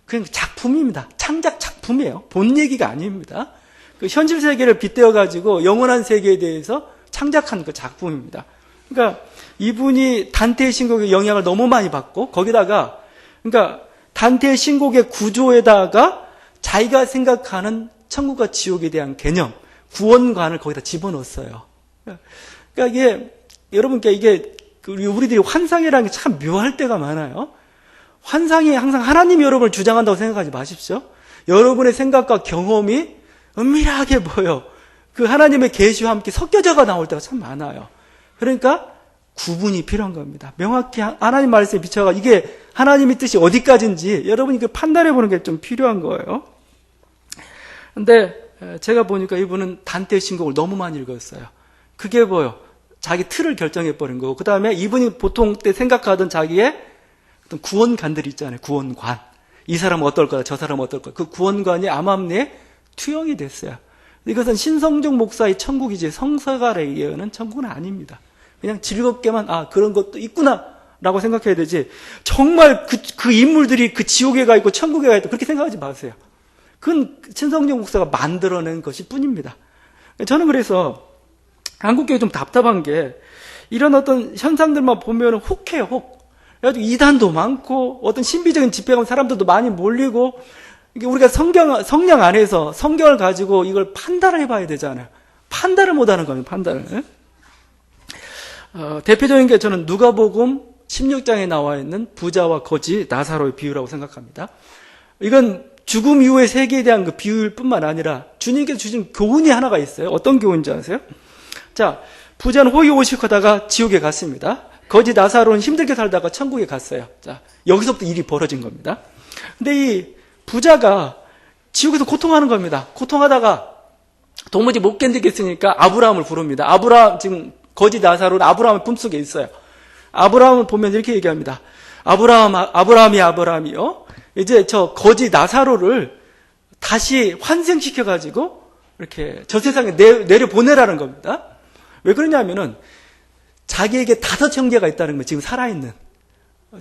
그냥 작품입니다. 창작 작품이에요. 본 얘기가 아닙니다. 그 현실 세계를 빗대어 가지고 영원한 세계에 대해서 창작한 그 작품입니다. 그러니까 이분이 단테의 신곡의 영향을 너무 많이 받고 거기다가 그러니까 단테의 신곡의 구조에다가 자기가 생각하는 천국과 지옥에 대한 개념, 구원관을 거기다 집어넣었어요. 그러니까 이게 여러분께 이게 우리들이 환상이라는 게 참 묘할 때가 많아요. 환상이 항상 하나님이 여러분을 주장한다고 생각하지 마십시오. 여러분의 생각과 경험이 은밀하게 보여. 그 하나님의 계시와 함께 섞여져가 나올 때가 참 많아요. 그러니까 구분이 필요한 겁니다. 명확히 하나님 말씀에 비춰가 이게 하나님의 뜻이 어디까지인지 여러분이 그 판단해 보는 게 좀 필요한 거예요. 근데 제가 보니까 이분은 단테의 신곡을 너무 많이 읽었어요. 그게 뭐요? 자기 틀을 결정해 버린 거고 그 다음에 이분이 보통 때 생각하던 자기의 어떤 구원관들이 있잖아요. 구원관. 이 사람은 어떨 거다, 저 사람은 어떨 거다. 그 구원관이 암암리에 투영이 됐어요. 이것은 신성종 목사의 천국이지 성서가에 의하는 천국은 아닙니다. 그냥 즐겁게만 그런 것도 있구나 라고 생각해야 되지 정말 그 인물들이 그 지옥에 가 있고 천국에 가 있다 그렇게 생각하지 마세요. 그건 신성종 목사가 만들어낸 것일 뿐입니다. 저는 그래서 한국교회 좀 답답한 게 이런 어떤 현상들만 보면 혹해요. 혹. 그래가지고 이단도 많고 어떤 신비적인 집회감 사람들도 많이 몰리고 이게 우리가 성령 안에서 성경을 가지고 이걸 판단을 해봐야 되잖아요. 판단을 못하는 겁니다. 판단을. 대표적인 게 저는 누가복음 16장에 나와 있는 부자와 거지 나사로의 비유라고 생각합니다. 이건 죽음 이후의 세계에 대한 그 비유일 뿐만 아니라 주님께서 주신 교훈이 하나가 있어요. 어떤 교훈인지 아세요? 자, 부자는 호의호식하다가 지옥에 갔습니다. 거지 나사로는 힘들게 살다가 천국에 갔어요. 자, 여기서부터 일이 벌어진 겁니다. 근데 이 부자가 지옥에서 고통하는 겁니다. 고통하다가 도무지 못 견디겠으니까 아브라함을 부릅니다. 아브라함, 지금 거지 나사로는 아브라함의 품속에 있어요. 아브라함을 보면 이렇게 얘기합니다. 아브라함이요. 이제 저 거지 나사로를 다시 환생시켜가지고 이렇게 저 세상에 내려보내라는 겁니다. 왜 그러냐면은 자기에게 5 형제가 있다는 거예요. 지금 살아있는.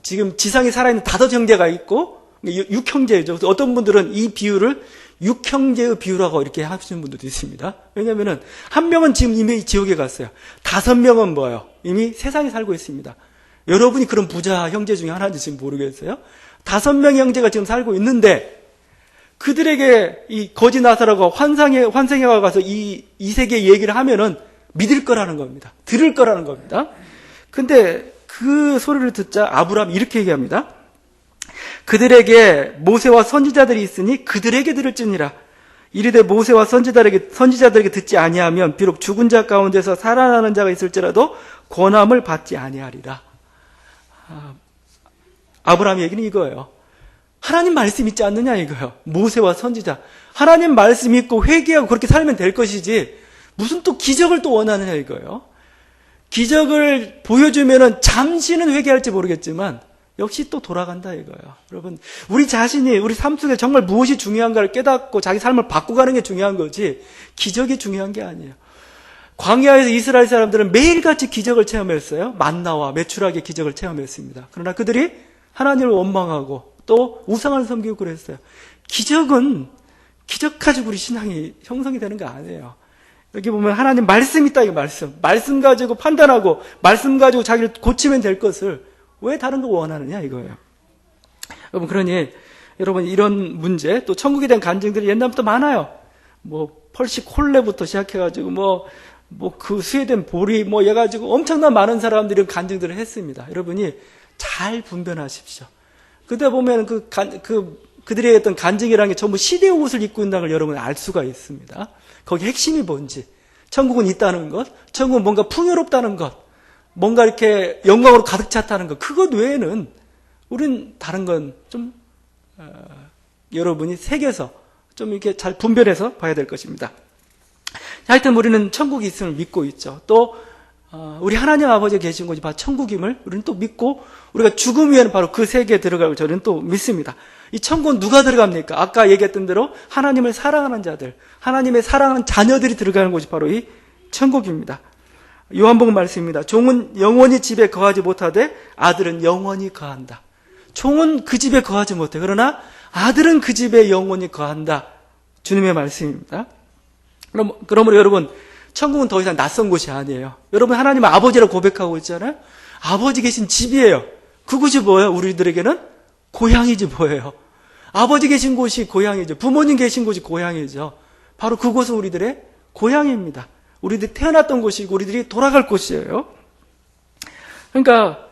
지금 지상에 살아있는 5 형제가 있고 6형제죠. 어떤 분들은 이 비유를 6형제의 비유라고 이렇게 하시는 분들도 있습니다. 왜냐면은 한 명은 지금 이미 지옥에 갔어요. 5명은 뭐예요? 이미 세상에 살고 있습니다. 여러분이 그런 부자 형제 중에 하나인지 지금 모르겠어요? 5명의 형제가 지금 살고 있는데 그들에게 이 거지 나사로가 환생해 가서 이 세계의 얘기를 하면은 믿을 거라는 겁니다. 들을 거라는 겁니다. 근데 그 소리를 듣자 아브라함이 이렇게 얘기합니다. 그들에게 모세와 선지자들이 있으니 그들에게 들을지니라. 이르되 모세와 선지자들에게 듣지 아니하면 비록 죽은 자 가운데서 살아나는 자가 있을지라도 권함을 받지 아니하리라. 아브라함의 얘기는 이거예요. 하나님 말씀 있지 않느냐 이거예요. 모세와 선지자. 하나님 말씀 있고 회개하고 그렇게 살면 될 것이지 무슨 또 기적을 또 원하느냐 이거예요. 기적을 보여주면은 잠시는 회개할지 모르겠지만 역시 또 돌아간다 이거예요. 여러분, 우리 자신이 우리 삶 속에 정말 무엇이 중요한가를 깨닫고 자기 삶을 바꿔가는 게 중요한 거지 기적이 중요한 게 아니에요. 광야에서 이스라엘 사람들은 매일같이 기적을 체험했어요. 만나와 메추라기의 기적을 체험했습니다. 그러나 그들이 하나님을 원망하고 또 우상을 섬기고 그랬어요. 기적은 기적 가지고 우리 신앙이 형성이 되는 거 아니에요. 여기 보면 하나님 말씀 있다 이거 말씀 가지고 판단하고 말씀 가지고 자기를 고치면 될 것을 왜 다른 거 원하느냐 이거예요. 여러분, 그러니 여러분 이런 문제 또 천국에 대한 간증들이 옛날부터 많아요. 뭐 펄시 콜레부터 시작해가지고 뭐 그 스웨덴 보리 뭐 해가지고 엄청난 많은 사람들이 간증들을 했습니다. 여러분이 잘 분별하십시오. 그때 보면 그들의 어떤 간증이라는 게 전부 시대의 옷을 입고 있다는 걸 여러분 알 수가 있습니다. 거기 핵심이 뭔지. 천국은 있다는 것, 천국은 뭔가 풍요롭다는 것, 뭔가 이렇게 영광으로 가득 찼다는 것, 그것 외에는 우린 다른 건 좀 여러분이 새겨서 좀 이렇게 잘 분별해서 봐야 될 것입니다. 하여튼 우리는 천국이 있음을 믿고 있죠. 또 우리 하나님 아버지 계신 곳이 바로 천국임을 우리는 또 믿고, 우리가 죽음 위에는 바로 그 세계에 들어가고 저는 또 믿습니다. 이 천국은 누가 들어갑니까? 아까 얘기했던 대로 하나님을 사랑하는 자들, 하나님의 사랑하는 자녀들이 들어가는 곳이 바로 이 천국입니다. 요한복음 말씀입니다. 종은 영원히 집에 거하지 못하되 아들은 영원히 거한다. 종은 그 집에 거하지 못해. 그러나 아들은 그 집에 영원히 거한다. 주님의 말씀입니다. 그러므로 여러분, 천국은 더 이상 낯선 곳이 아니에요. 여러분, 하나님은 아버지라고 고백하고 있잖아요. 아버지 계신 집이에요. 그곳이 뭐예요? 우리들에게는 고향이지 뭐예요. 아버지 계신 곳이 고향이죠. 부모님 계신 곳이 고향이죠. 바로 그곳은 우리들의 고향입니다. 우리들이 태어났던 곳이고 우리들이 돌아갈 곳이에요. 그러니까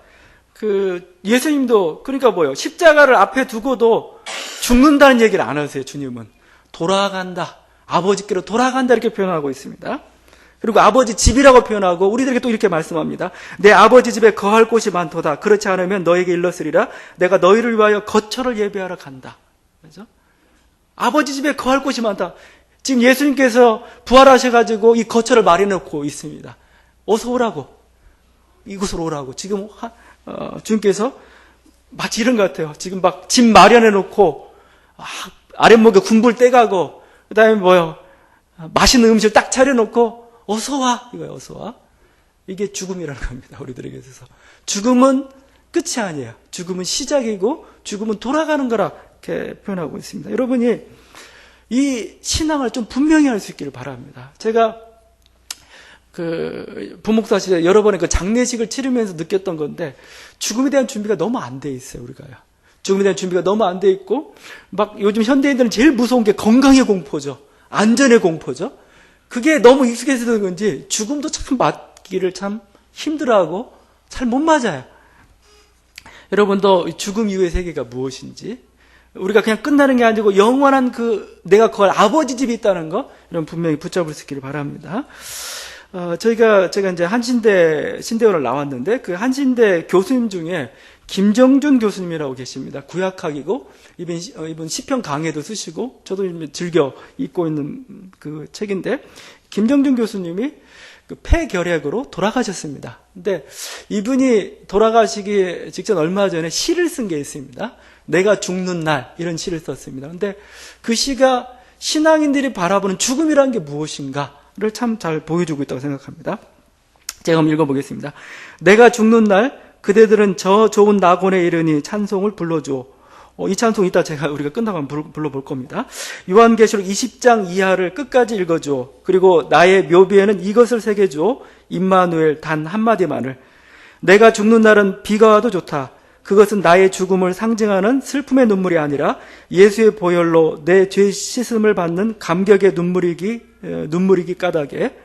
예수님도 그러니까 뭐예요? 십자가를 앞에 두고도 죽는다는 얘기를 안 하세요. 주님은 돌아간다, 아버지께로 돌아간다 이렇게 표현하고 있습니다. 그리고 아버지 집이라고 표현하고 우리들에게 또 이렇게 말씀합니다. 내 아버지 집에 거할 곳이 많도다. 그렇지 않으면 너에게 일렀으리라. 내가 너희를 위하여 거처를 예비하러 간다. 그렇죠? 아버지 집에 거할 곳이 많다. 지금 예수님께서 부활하셔가지고 이 거처를 마련해놓고 있습니다. 어서 오라고, 이곳으로 오라고. 지금 주님께서 마치 이런 것 같아요. 지금 막 집 마련해놓고 아랫목에 군불 떼가고 그 다음에 맛있는 음식을 딱 차려놓고 어서 와, 이거예요. 어서 와. 이게 죽음이라는 겁니다. 우리들에게 있어서 죽음은 끝이 아니에요. 죽음은 시작이고 죽음은 돌아가는 거라 이렇게 표현하고 있습니다. 여러분이 이 신앙을 좀 분명히 할 수 있기를 바랍니다. 제가 부목사 시절에 여러 번의 장례식을 치르면서 느꼈던 건데, 죽음에 대한 준비가 너무 안 돼 있어요, 우리가요. 죽음에 대한 준비가 너무 안 돼 있고, 막 요즘 현대인들은 제일 무서운 게 건강의 공포죠. 안전의 공포죠. 그게 너무 익숙해서 그런 건지 죽음도 참 맞기를 참 힘들어하고 잘 못 맞아요. 여러분도 죽음 이후의 세계가 무엇인지, 우리가 그냥 끝나는 게 아니고 영원한 내가 거할 아버지 집이 있다는 거, 이런 분명히 붙잡을 수 있기를 바랍니다. 제가 이제 신대원을 나왔는데, 그 한신대 교수님 중에 김정준 교수님이라고 계십니다. 구약학이고, 이분 시편 강해도 쓰시고, 저도 즐겨 읽고 있는 그 책인데, 김정준 교수님이 폐결핵으로 돌아가셨습니다. 근데 이분이 돌아가시기 직전 얼마 전에 시를 쓴 게 있습니다. 내가 죽는 날, 이런 시를 썼습니다. 근데 그 시가 신앙인들이 바라보는 죽음이라는 게 무엇인가를 참 잘 보여주고 있다고 생각합니다. 제가 한번 읽어보겠습니다. 내가 죽는 날 그대들은 저 좋은 낙원에 이르니 찬송을 불러줘. 이 찬송 이따 우리가 끝나고 한번 불러볼 겁니다. 요한계시록 20장 이하를 끝까지 읽어줘. 그리고 나의 묘비에는 이것을 새겨줘. 임마누엘 단 한마디만을. 내가 죽는 날은 비가 와도 좋다. 그것은 나의 죽음을 상징하는 슬픔의 눈물이 아니라 예수의 보혈로 내 죄 씻음을 받는 감격의 눈물이기 까닭에.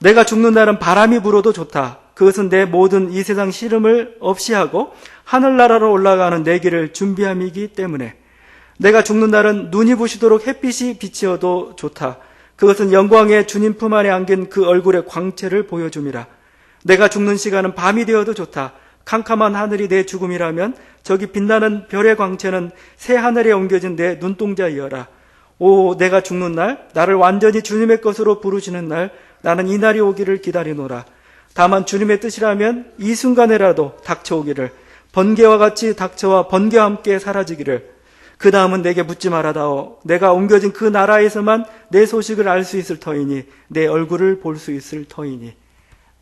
내가 죽는 날은 바람이 불어도 좋다. 그것은 내 모든 이 세상 시름을 없이 하고 하늘나라로 올라가는 내 길을 준비함이기 때문에. 내가 죽는 날은 눈이 부시도록 햇빛이 비치어도 좋다. 그것은 영광의 주님 품 안에 안긴 그 얼굴의 광채를 보여줌이라. 내가 죽는 시간은 밤이 되어도 좋다. 캄캄한 하늘이 내 죽음이라면 저기 빛나는 별의 광채는 새 하늘에 옮겨진 내 눈동자이여라. 오, 내가 죽는 날, 나를 완전히 주님의 것으로 부르시는 날, 나는 이 날이 오기를 기다리노라. 다만 주님의 뜻이라면 이 순간에라도 닥쳐오기를, 번개와 같이 닥쳐와 번개와 함께 사라지기를. 그 다음은 내게 묻지 말아다오. 내가 옮겨진 그 나라에서만 내 소식을 알 수 있을 터이니, 내 얼굴을 볼 수 있을 터이니.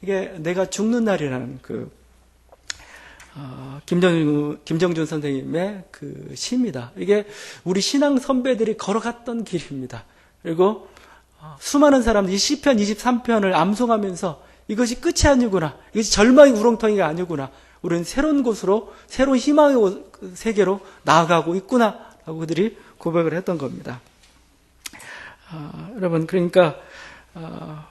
이게 내가 죽는 날이라는 김정준 선생님의 그 시입니다. 이게 우리 신앙 선배들이 걸어갔던 길입니다. 그리고 수많은 사람들이 시편 23편을 암송하면서 이것이 끝이 아니구나, 이것이 절망의 우렁텅이가 아니구나, 우리는 새로운 곳으로, 새로운 희망의 세계로 나아가고 있구나 라고 그들이 고백을 했던 겁니다. 여러분, 그러니까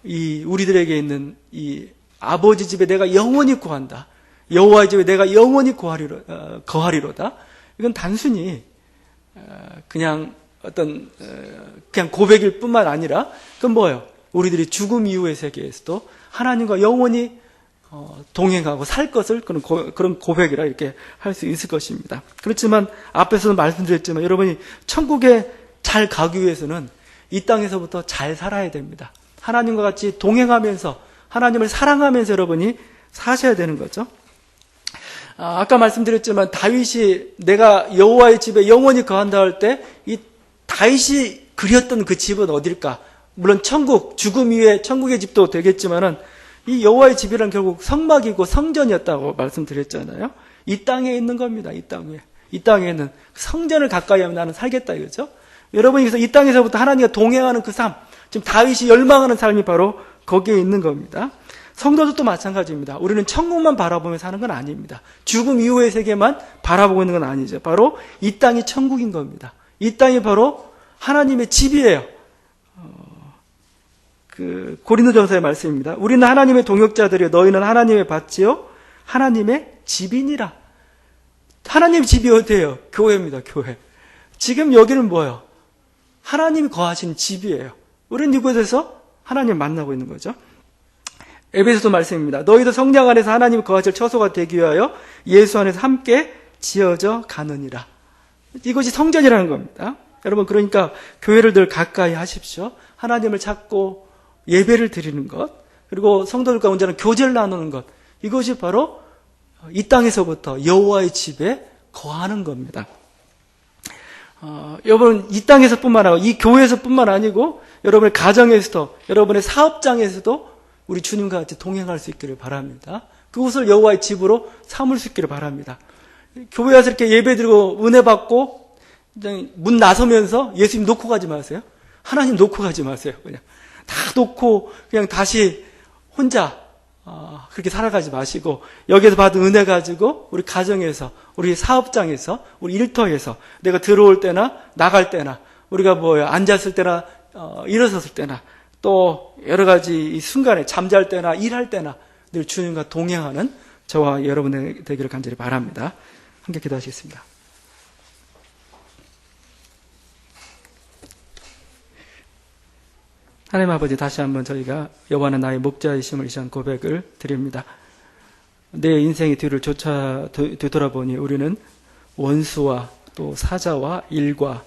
우리들에게 있는 이 아버지 집에 내가 영원히 거한다, 여호와의 집에 내가 영원히 거하리로다. 이건 단순히 그냥 어떤 그냥 고백일 뿐만 아니라, 그건 뭐예요? 우리들이 죽음 이후의 세계에서도 하나님과 영원히 동행하고 살 것을 그런 고백이라 이렇게 할 수 있을 것입니다. 그렇지만 앞에서도 말씀드렸지만 여러분이 천국에 잘 가기 위해서는 이 땅에서부터 잘 살아야 됩니다. 하나님과 같이 동행하면서 하나님을 사랑하면서 여러분이 사셔야 되는 거죠. 아까 말씀드렸지만 다윗이 내가 여호와의 집에 영원히 거한다 할 때 이 다윗이 그렸던 그 집은 어딜까? 물론 천국, 죽음 이후에 천국의 집도 되겠지만은 이 여호와의 집이란 결국 성막이고 성전이었다고 말씀드렸잖아요. 이 땅에 있는 겁니다. 이 땅에. 이 땅에 있는 성전을 가까이 하면 나는 살겠다 이거죠. 여러분이 그래서 이 땅에서부터 하나님과 동행하는 그 삶, 지금 다윗이 열망하는 삶이 바로 거기에 있는 겁니다. 성도도 마찬가지입니다. 우리는 천국만 바라보며 사는 건 아닙니다. 죽음 이후의 세계만 바라보고 있는 건 아니죠. 바로 이 땅이 천국인 겁니다. 이 땅이 바로 하나님의 집이에요. 고린도전서의 말씀입니다. 우리는 하나님의 동역자들이요 너희는 하나님의 밭이요 하나님의 집이니라. 하나님의 집이 어디예요? 교회입니다. 교회. 지금 여기는 뭐예요? 하나님이 거하신 집이에요. 우리는 이곳에서 하나님 만나고 있는 거죠. 에베소서 말씀입니다. 너희도 성령 안에서 하나님 거하실 처소가 되기 위하여 예수 안에서 함께 지어져 가느니라. 이것이 성전이라는 겁니다. 여러분 그러니까 교회를 늘 가까이 하십시오. 하나님을 찾고 예배를 드리는 것, 그리고 성도들과 온전한 교제를 나누는 것, 이것이 바로 이 땅에서부터 여호와의 집에 거하는 겁니다. 여러분 이 땅에서뿐만 아니고 이 교회에서뿐만 아니고 여러분의 가정에서도 여러분의 사업장에서도 우리 주님과 같이 동행할 수 있기를 바랍니다. 그곳을 여호와의 집으로 삼을 수 있기를 바랍니다. 교회 와서 이렇게 예배드리고 은혜 받고 문 나서면서 예수님 놓고 가지 마세요. 하나님 놓고 가지 마세요. 그냥 다 놓고 그냥 다시 혼자 그렇게 살아가지 마시고 여기에서 받은 은혜 가지고 우리 가정에서 우리 사업장에서 우리 일터에서 내가 들어올 때나 나갈 때나 우리가 앉았을 때나 일어섰을 때나 또 여러 가지 이 순간에 잠잘 때나 일할 때나 늘 주님과 동행하는 저와 여러분의 되기를 간절히 바랍니다. 함께 기도하시겠습니다. 하나님 아버지, 다시 한번 저희가 여호와는 나의 목자이심을 위한 고백을 드립니다. 내 인생의 뒤를 되돌아보니 우리는 원수와 또 사자와 일과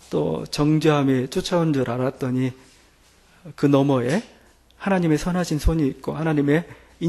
또 정죄함이 쫓아온 줄 알았더니 그 너머에 하나님의 선하신 손이 있고 하나님의